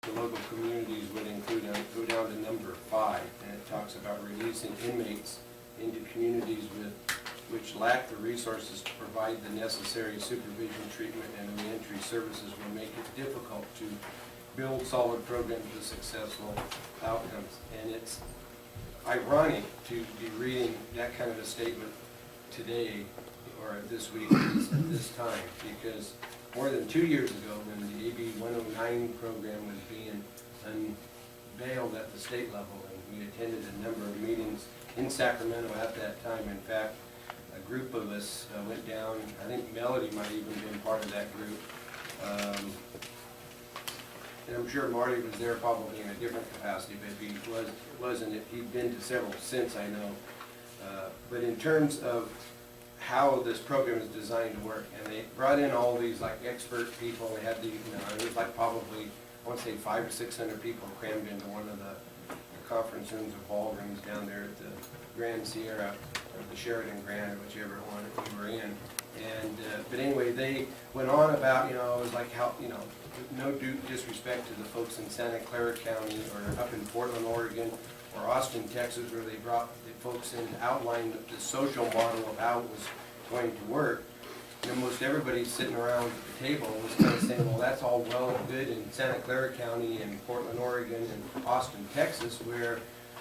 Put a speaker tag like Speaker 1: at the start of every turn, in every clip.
Speaker 1: the local communities would include, go down to number 5, and it talks about releasing inmates into communities which lack the resources to provide the necessary supervision, treatment, and reentry services will make it difficult to build solid programs with successful outcomes. And it's ironic to be reading that kind of a statement today or this week at this time, because more than 2 years ago, when the AB 109 program was being unveiled at the state level, and we attended a number of meetings in Sacramento at that time. In fact, a group of us went down. I think Melody might even been part of that group. And I'm sure Marty was there probably in a different capacity, but if he wasn't, he'd been to several since, I know. But in terms of how this program is designed to work, and they brought in all these like expert people. They had the, it was like probably, I want to say 500 or 600 people crammed into one of the conference rooms or ballrooms down there at the Grand Sierra, or the Sheridan Grand, or whichever one we were in. And, but anyway, they went on about, it was like how, no disrespect to the folks in Santa Clara County, or up in Portland, Oregon, or Austin, Texas, where they brought the folks in to outline the social model of how it was going to work. And almost everybody sitting around the table was kind of saying, well, that's all well and good in Santa Clara County and Portland, Oregon, and Austin, Texas, where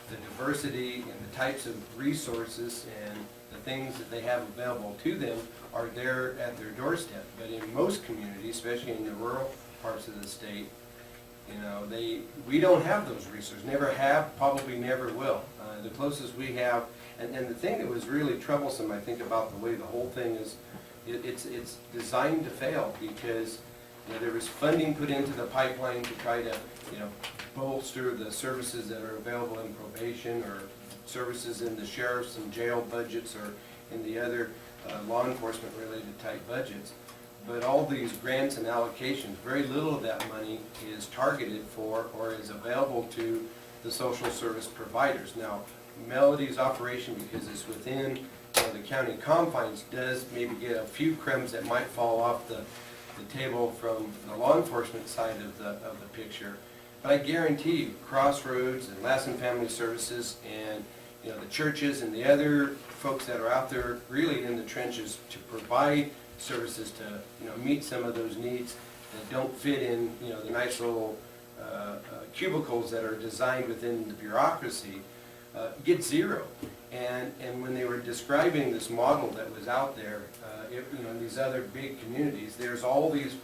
Speaker 1: the diversity and the types of resources and the things that they have available to them are there at their doorstep. But in most communities, especially in the rural parts of the state, we don't have those resources, never have, probably never will. The closest we have, and the thing that was really troublesome, I think, about the way the whole thing is, it's designed to fail, because there was funding put into the pipeline to try to bolster the services that are available in probation, or services in the sheriff's and jail budgets, or in the other law enforcement related type budgets. But all these grants and allocations, very little of that money is targeted for or is available to the social service providers. Now, Melody's operation, because it's within the county confines, does maybe get a few crumbs that might fall off the table from the law enforcement side of the picture. But I guarantee you, Crossroads and Lassen Family Services and the churches and the other folks that are out there really in the trenches to provide services to meet some of those needs that don't fit in the nice little cubicles that are designed within the bureaucracy, get zero. And when they were describing this model that was out there, in these other big communities, there's all these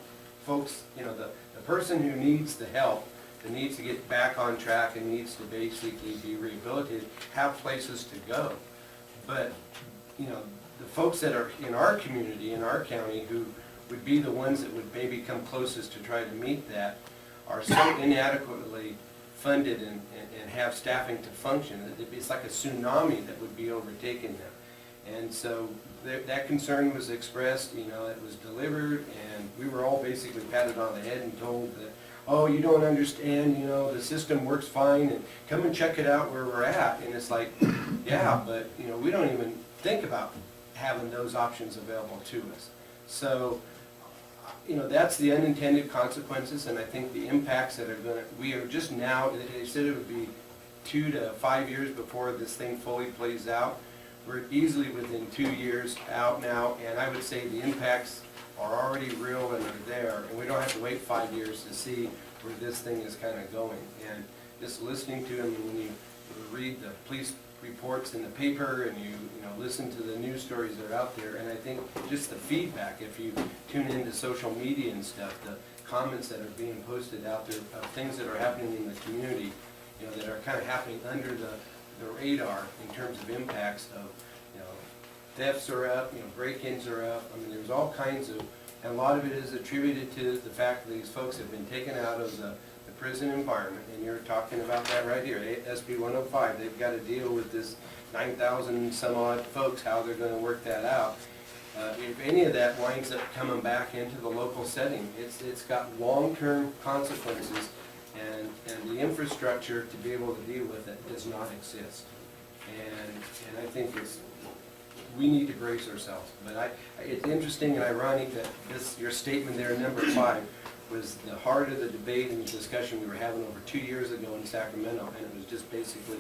Speaker 1: folks, the person who needs the help, that needs to get back on track and needs to basically be rehabilitated, have places to go. But the folks that are in our community, in our county, who would be the ones that would maybe come closest to try to meet that, are so inadequately funded and have staffing to function that it's like a tsunami that would be overtaking them. And so that concern was expressed, it was delivered, and we were all basically patted on the head and told that, oh, you don't understand, the system works fine, and come and check it out where we're at. And it's like, yeah, but we don't even think about having those options available to us. So, that's the unintended consequences, and I think the impacts that are we are just now, they said it would be 2 to 5 years before this thing fully plays out. We're easily within 2 years out now, and I would say the impacts are already real and are there, and we don't have to wait 5 years to see where this thing is kind of going. And just listening to them, when you read the police reports in the paper and you listen to the news stories that are out there, and I think just the feedback, if you tune into social media and stuff, the comments that are being posted out there of things that are happening in the community, that are kind of happening under the radar in terms of impacts of, thefts are up, break-ins are up. I mean, there's all kinds of, and a lot of it is attributed to the fact that these folks have been taken out of the prison environment, and you're talking about that right here, SB 105. They've got to deal with this 9,000 some odd folks, how they're going to work that out. If any of that winds up coming back into the local setting, it's got long-term consequences, and the infrastructure to be able to deal with it does not exist. And I think we need to brace ourselves. But it's interesting and ironic that your statement there, number 5, was the heart of the debate and the discussion we were having over 2 years ago in Sacramento, and it was just basically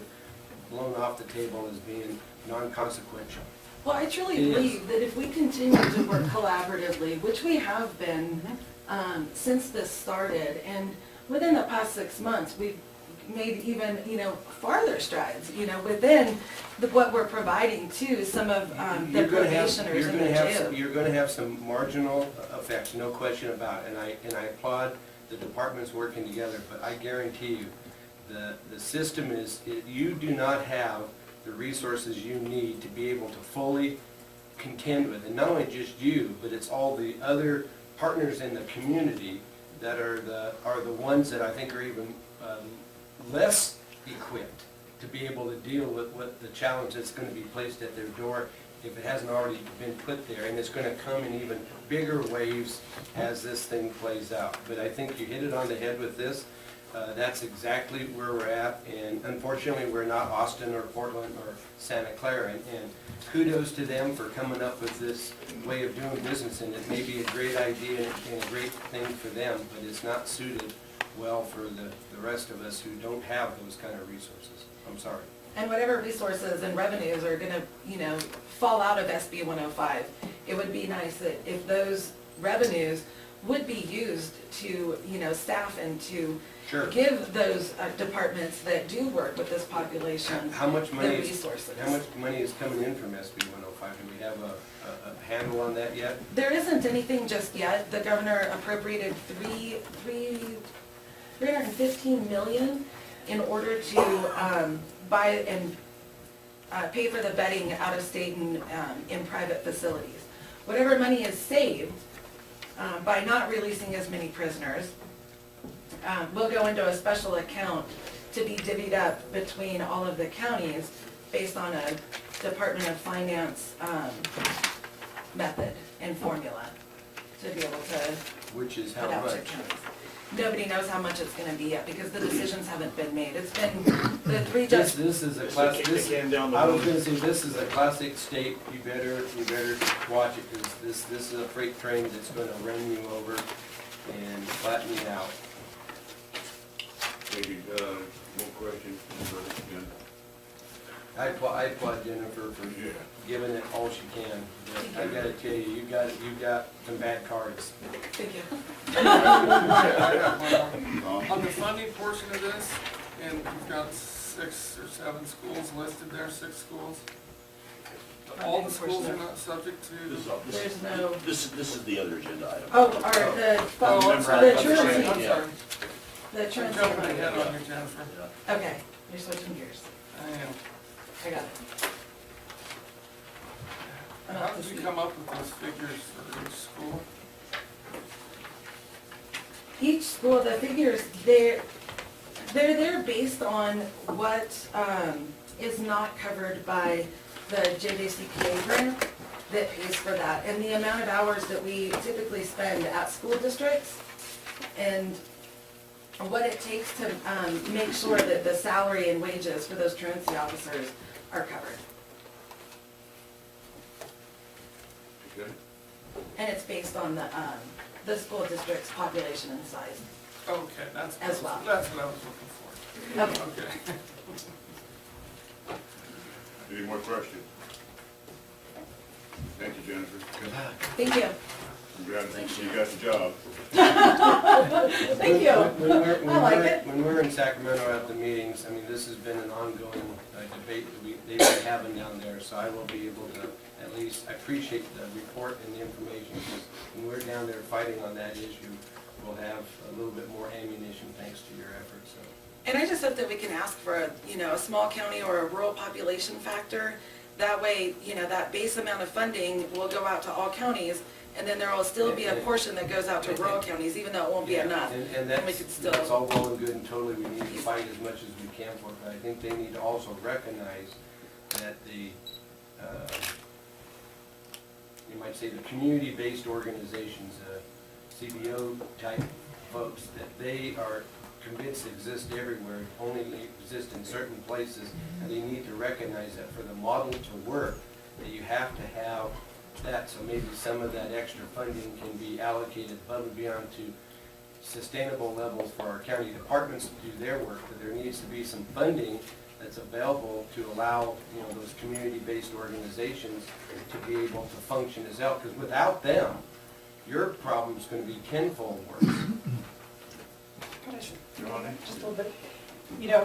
Speaker 1: blown off the table as being non-consequential.
Speaker 2: Well, I truly
Speaker 1: It is.
Speaker 2: believe that if we continue to work collaboratively, which we have been since this started, and within the past 6 months, we've made even, farther strides, within what we're providing to some of the
Speaker 1: You're gonna have-
Speaker 2: probationers in the jail.
Speaker 1: You're gonna have some marginal effects, no question about it, and I applaud the departments working together, but I guarantee you, the system is, you do not have the resources you need to be able to fully contend with, and not only just you, but it's all the other partners in the community that are the ones that I think are even less equipped to be able to deal with what the challenge that's going to be placed at their door if it hasn't already been put there, and it's going to come in even bigger waves as this thing plays out. But I think you hit it on the head with this. That's exactly where we're at, and unfortunately, we're not Austin or Portland or Santa Clara, and kudos to them for coming up with this way of doing business, and it may be a great idea and a great thing for them, but it's not suited well for the rest of us who don't have those kind of resources. I'm sorry.
Speaker 2: And whatever resources and revenues are gonna, fall out of SB 105, it would be nice that if those revenues would be used to, staff and to
Speaker 1: Sure.
Speaker 2: give those departments that do work with this population
Speaker 1: How much
Speaker 2: the
Speaker 1: money is,
Speaker 2: resources.
Speaker 1: how much money is coming in from SB 105? Do we have a handle on that yet?
Speaker 2: There isn't anything just yet. The governor appropriated 315 million in order to buy and pay for the bedding out of state and in private facilities. Whatever money is saved by not releasing as many prisoners will go into a special account to be divvied up between all of the counties based on a Department of Finance method and formula to be able to
Speaker 1: Which is how
Speaker 2: put out to
Speaker 1: much?
Speaker 2: counties. Nobody knows how much it's gonna be yet because the decisions haven't been made. It's been the three
Speaker 1: This
Speaker 2: judges.
Speaker 1: is a classic, I was gonna say, this is a classic state, you better watch it, because this is a freight train that's gonna run you over and flatten you out.
Speaker 3: Maybe, one question, again.
Speaker 1: I applaud Jennifer for giving it all she can, but I gotta tell you, you got some bad cards.
Speaker 2: Thank you.
Speaker 4: On the funding portion of this, and you've got 6 or 7 schools listed there, 6 schools. All the schools are not subject to.
Speaker 2: There's no,
Speaker 5: This is the other agenda item.
Speaker 2: oh,
Speaker 4: Oh, I'm sorry.
Speaker 2: the
Speaker 4: I'm
Speaker 2: truancy,
Speaker 4: sorry.
Speaker 2: the
Speaker 4: I'm
Speaker 2: truancy
Speaker 4: jumping
Speaker 2: money.
Speaker 4: ahead on you, Jennifer.
Speaker 2: Okay, you're switching gears.
Speaker 4: I am.
Speaker 2: I got it. I'm
Speaker 4: How
Speaker 2: up to
Speaker 4: did you
Speaker 2: speed.
Speaker 4: come up with those figures for each school?
Speaker 2: Each school, the figures, they're there based on what is not covered by the JJCPA grant that pays for that, and the amount of hours that we typically spend at school districts, and what it takes to make sure that the salary and wages for those truancy officers are covered.
Speaker 3: Okay.
Speaker 2: And it's based on the school district's population and size.
Speaker 4: Okay, that's.
Speaker 2: As well.
Speaker 4: That's what I was looking for.
Speaker 2: Okay.
Speaker 4: Okay.
Speaker 3: Any more questions? Thank you, Jennifer.
Speaker 2: Thank you.
Speaker 3: Congrats, you got the job.
Speaker 2: Thank you. I like it.
Speaker 1: When we're in Sacramento at the meetings, I mean, this has been an ongoing debate that they've been having down there, so I will be able to at least appreciate the report and the information, because when we're down there fighting on that issue, we'll have a little bit more ammunition thanks to your efforts, so.
Speaker 2: And I just hope that we can ask for a small county or a rural population factor. That way, that base amount of funding will go out to all counties, and then there will still be a portion that goes out to rural counties, even though it won't be
Speaker 1: Yeah,
Speaker 2: enough.
Speaker 1: And
Speaker 2: we could still.
Speaker 1: that's all well and good, and totally we need to fight as much as we can for it, but I think they need to also recognize that the, you might say the community-based organizations, CBO type folks, that they are convinced exist everywhere, only exist in certain places, and they need to recognize that for the model to work, that you have to have that, so maybe some of that extra funding can be allocated above and beyond to sustainable levels for our county departments to do their work, but there needs to be some funding that's available to allow, those community-based organizations to be able to function as well, because without them, your problem's gonna be tenfold worse.
Speaker 3: Johnny?
Speaker 6: Just a little bit.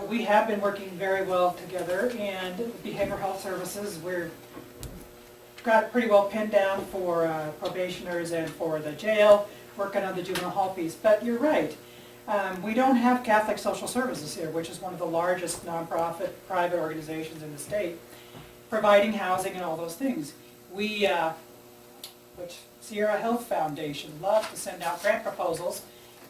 Speaker 6: We have been working very well together, and behavioral health services, we're got it pretty well pinned down for probationers and for the jail, working on the juvenile hall piece. But you're right, we don't have Catholic Social Services here, which is one of the largest nonprofit private organizations in the state, providing housing and all those things. We, which Sierra Health Foundation loves to send out grant proposals,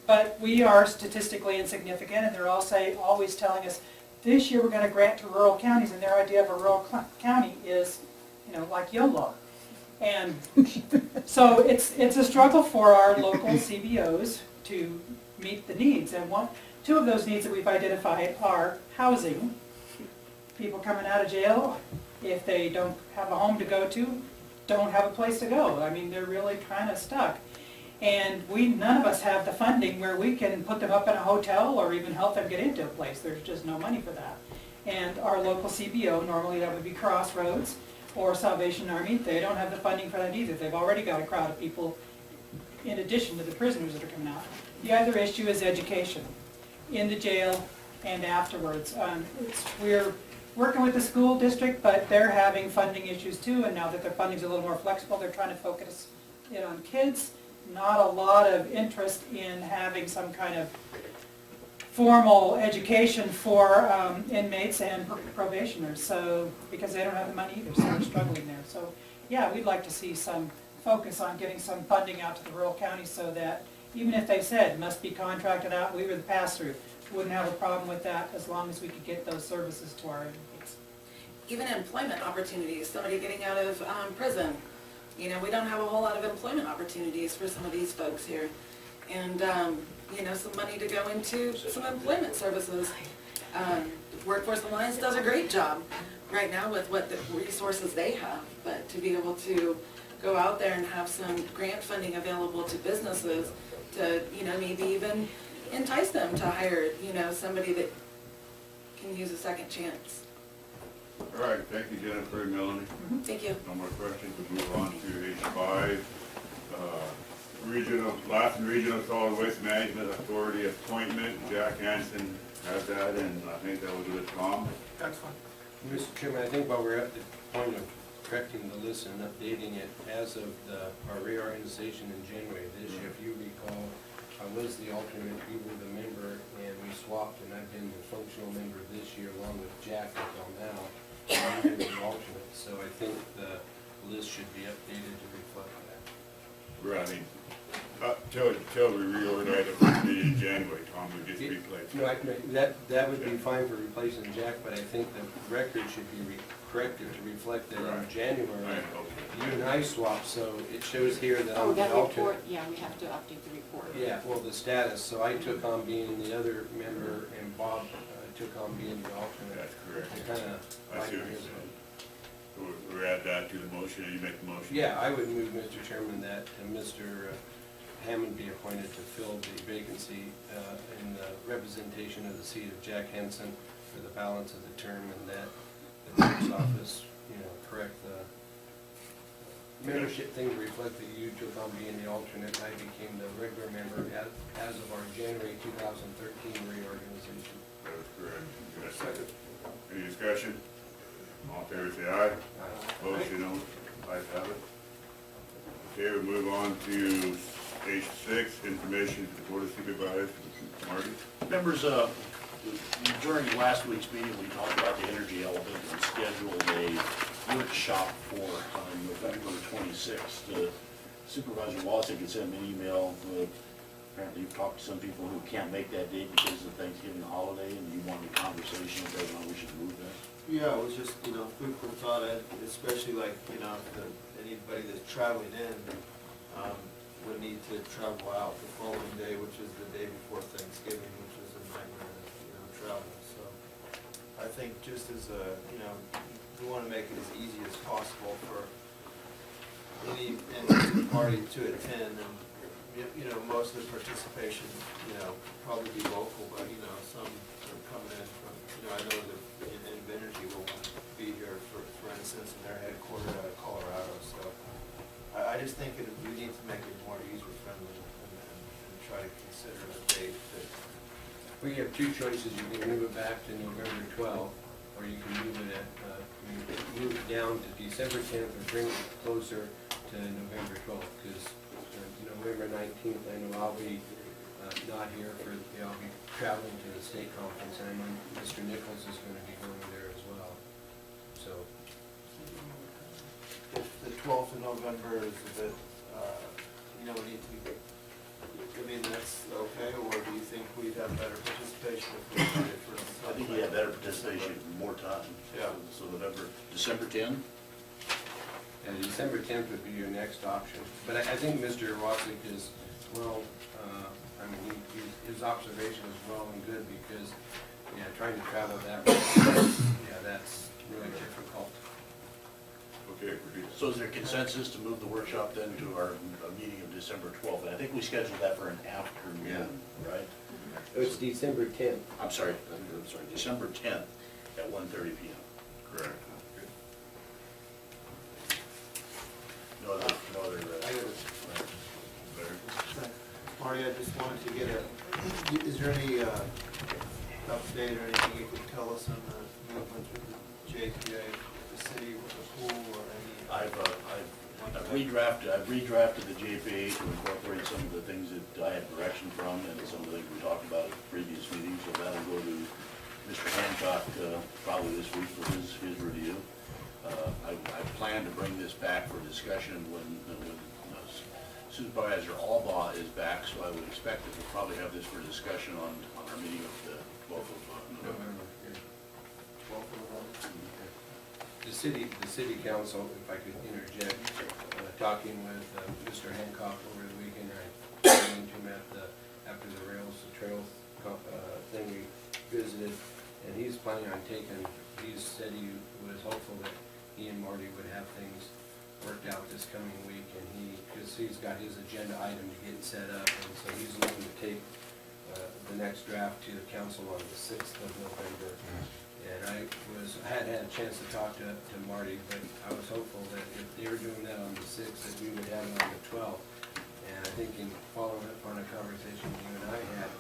Speaker 6: but we are statistically insignificant, and they're always telling us, this year we're going to grant to rural counties, and their idea of a rural county is, like YOLO. And so it's a struggle for our local CBOs to meet the needs. And two of those needs that we've identified are housing. People coming out of jail, if they don't have a home to go to, don't have a place to go. I mean, they're really kind of stuck. And none of us have the funding where we can put them up in a hotel or even help them get into a place. There's just no money for that. And our local CBO, normally that would be Crossroads or Salvation Army, they don't have the funding for that either. They've already got a crowd of people in addition to the prisoners that are coming out. The other issue is education, in the jail and afterwards. We're working with the school district, but they're having funding issues too, and now that their funding's a little more flexible, they're trying to focus it on kids. Not a lot of interest in having some kind of formal education for inmates and probationers, so, because they don't have the money either, so they're struggling there. So, yeah, we'd like to see some focus on getting some funding out to the rural counties so that even if they said it must be contracted out, we were the pass-through, wouldn't have a problem with that as long as we could get those services to our inmates.
Speaker 2: Even employment opportunities, somebody getting out of prison. We don't have a whole lot of employment opportunities for some of these folks here. And, some money to go into some employment services. Workforce Alliance does a great job right now with what the resources they have, but to be able to go out there and have some grant funding available to businesses to, maybe even entice them to hire, somebody that can use a second chance.
Speaker 3: All right, thank you, Jennifer and Melanie.
Speaker 2: Thank you.
Speaker 3: No more questions, we'll move on to H5. Lassen Regional Solid Waste Management Authority appointment. Jack Hansen has that, and I think that was with Tom.
Speaker 4: That's fine.
Speaker 1: Mr. Chairman, I think while we're at the point of correcting the list and updating it, as of our reorganization in January of this year, if you recall, I was the alternate, you were the member, and we swapped, and I've been the functional member this year along with Jack until now. I'm the alternate, so I think the list should be updated to reflect that.
Speaker 3: Right, till we reorganize it for the January, Tom, we get replaced.
Speaker 1: No, that would be fine for replacing Jack, but I think the record should be corrected to reflect that in January, you and I swapped, so it shows here that I'm the
Speaker 7: that
Speaker 1: alternate.
Speaker 7: report, yeah, we have to update the report.
Speaker 1: Yeah, well, the status, so I took on being the other member, and Bob took on being the alternate.
Speaker 3: That's correct.
Speaker 1: To kind of
Speaker 3: I see what you're saying. So we'll add that to the motion, and you make the motion?
Speaker 1: Yeah, I would move, Mr. Chairman, that Mr. Hammond be appointed to fill the vacancy in the representation of the seat of Jack Henson for the balance of the term, and that the clerk's office, correct the membership thing to reflect that you took on being the alternate, and I became the regular member as of our January 2013 reorganization.
Speaker 3: That is correct. You got a second? Any discussion? All in favor, say aye. Opposed, say no. Ayes have it. Okay, we move on to H6, information to the Board of Supervisors. Marty?
Speaker 5: Members, during last week's meeting, we talked about the energy element and scheduled a workshop for November 26th. Supervisor Wallace had sent me an email. Apparently you've talked to some people who can't make that date because of the Thanksgiving holiday, and you wanted a conversation about whether or not we should move that.
Speaker 8: Yeah, it was just, food for thought, especially like, if anybody that's traveling in, would need to travel out the following day, which is the day before Thanksgiving, which is a nightmare, travel. So I think just as we want to make it as easy as possible for any interested party to attend, and, you know, most of the participation, you know, probably be local, but, you know, some are coming in from, you know, I know that Energy will want to be here, for instance, and they're headquartered out of Colorado, so I just think we need to make it more user-friendly and try to consider a date that,
Speaker 1: We have two choices. You can move it back to November 12th, or you can move it move it down to December 10th, or bring it closer to November 12th, because November 19th, I know I'll be not here I'll be traveling to the state conference, and I know Mr. Nichols is going to be going there as well. So,
Speaker 8: if the 12th of November is a bit, you know, we need to, I mean, that's okay, or do you think we'd have better participation if we did it for?
Speaker 5: I think we have better participation, more time.
Speaker 8: Yeah.
Speaker 5: So November, December 10?
Speaker 1: and December 10th would be your next option. But I think Mr. Wassick is, well, I mean, his observation is well and good, because, yeah, trying to travel that way, yeah, that's really difficult.
Speaker 3: Okay, agreed.
Speaker 5: So is there consensus to move the workshop then to our meeting of December 12th? And I think we scheduled that for an afternoon, right?
Speaker 1: It's December 10th.
Speaker 5: I'm sorry, December 10th at 1:30 PM.
Speaker 3: Correct.
Speaker 5: No other,
Speaker 8: I got
Speaker 3: Larry?
Speaker 8: Marty, I just wanted to get is there any update or anything you could tell us on the movement with the JPA, the city with the pool, or any?
Speaker 5: I've redrafted the JPA to incorporate some of the things that I had direction from and some of the things we talked about at previous meetings, so that'll go to Mr. Hancock probably this week for his review. I plan to bring this back for discussion when Supervisor Albaugh is back, so I would expect that we'll probably have this for discussion on our meeting of the 12th of November.
Speaker 1: The city council, if I could interject, talking with Mr. Hancock over the weekend, I ran into him after the trails thing we visited, and he's planning on he said he was hopeful that he and Marty would have things worked out this coming week, and because he's got his agenda item to get set up, and so he's looking to take the next draft to the council on the 6th of November. And I had a chance to talk to Marty, but I was hopeful that if they were doing that on the 6th, that we would have it on the 12th. And I think in following up on a conversation you and I had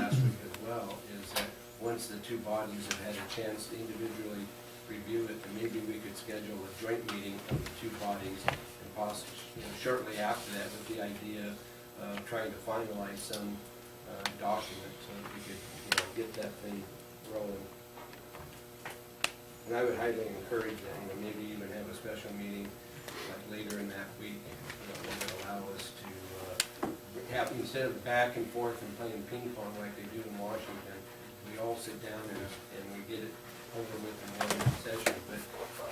Speaker 1: last week as well, is that once the two bodies have had a chance to individually review it, then maybe we could schedule a joint meeting of the two bodies, and possibly, shortly after that, with the idea of trying to finalize some document so that we could, get that thing rolling. And I would highly encourage that, maybe even have a special meeting like later in that week, that would allow us to have, instead of back and forth and playing ping pong like they do in Washington, we all sit down and we get it over with in one session. But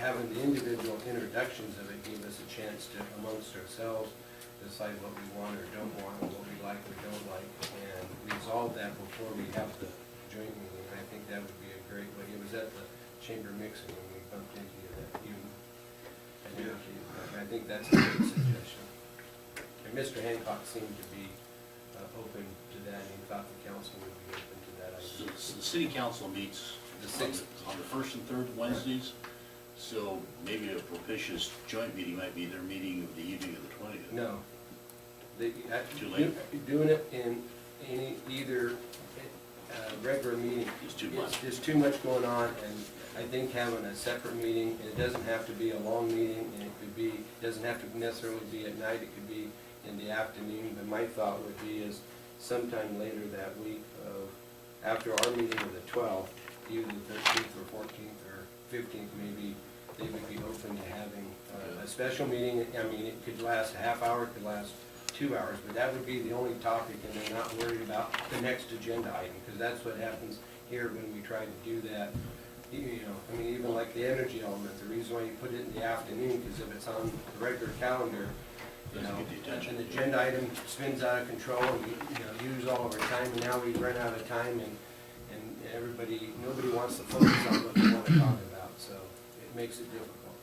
Speaker 1: having the individual introductions of it gave us a chance to, amongst ourselves, decide what we want or don't want, and what we like or don't like, and resolve that before we have the joint meeting. And I think that would be a great way. It was at the chamber mixing when we bumped into you that evening. I think that's a good suggestion. And Mr. Hancock seemed to be open to that, and he thought the council would be open to that
Speaker 5: So
Speaker 1: idea.
Speaker 5: the city council meets on the first and third Wednesdays, so maybe a propitious joint meeting might be their meeting of the evening of the 20th.
Speaker 1: No.
Speaker 5: Too late?
Speaker 1: Doing it in either regular meeting.
Speaker 5: It's too much.
Speaker 1: There's too much going on, and I think having a separate meeting, and it doesn't have to be a long meeting, and it doesn't have to necessarily be at night, it could be in the afternoon, but my thought would be is sometime later that week after our meeting of the 12th, either the 13th or 14th or 15th, maybe they would be open to having a special meeting. I mean, it could last a half hour, it could last 2 hours, but that would be the only topic, and they're not worried about the next agenda item, because that's what happens here when we try to do that. I mean, even like the energy element, the reason why you put it in the afternoon, because if it's on the regular calendar,
Speaker 5: Doesn't get the attention.
Speaker 1: an agenda item spins out of control, and we, use all of our time, and now we run out of time, and nobody wants to focus on what they want to talk about, so it makes it difficult.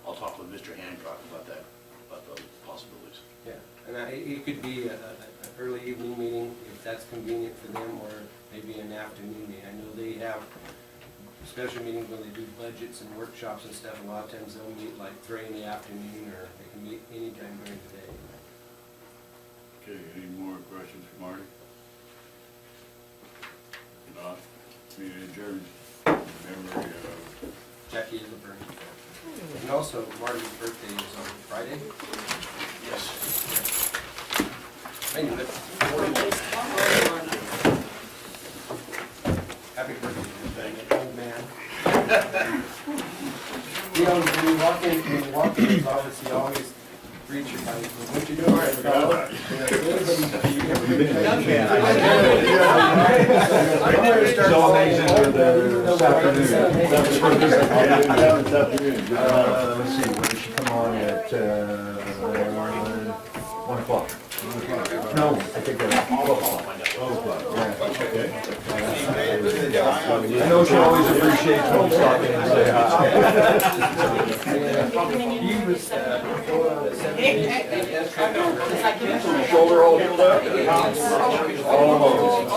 Speaker 5: I'll talk with Mr. Hancock about that, about the possibilities.
Speaker 1: Yeah. And it could be an early evening meeting, if that's convenient for them, or maybe an afternoon meeting. I know they have special meetings when they do budgets and workshops and stuff. A lot of times they'll meet like 3 in the afternoon, or they can meet anytime during the day.
Speaker 3: Okay, any more questions for Marty? Not, meeting adjourned. Memory of,
Speaker 1: Jackie is a burn. And also, Marty's birthday is on Friday.
Speaker 5: Yes.
Speaker 1: I knew it. Happy birthday.
Speaker 5: Thank you.
Speaker 1: Old man. You know, when you walk in his office, he always greets you by, what you doing? Fellow?" You know, anybody- you ever been to-
Speaker 9: So amazing with this afternoon. Let's see, when does she come on at, 1 o'clock? No, I think that's 12 o'clock. 12 o'clock, yeah. I know she always appreciates when you stop in and say hi.
Speaker 1: He was,
Speaker 9: Shoulder all healed up? Almost.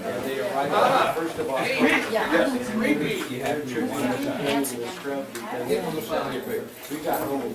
Speaker 1: First of all,
Speaker 7: Yeah.
Speaker 1: you have to.
Speaker 7: Nancy again.
Speaker 1: We got home.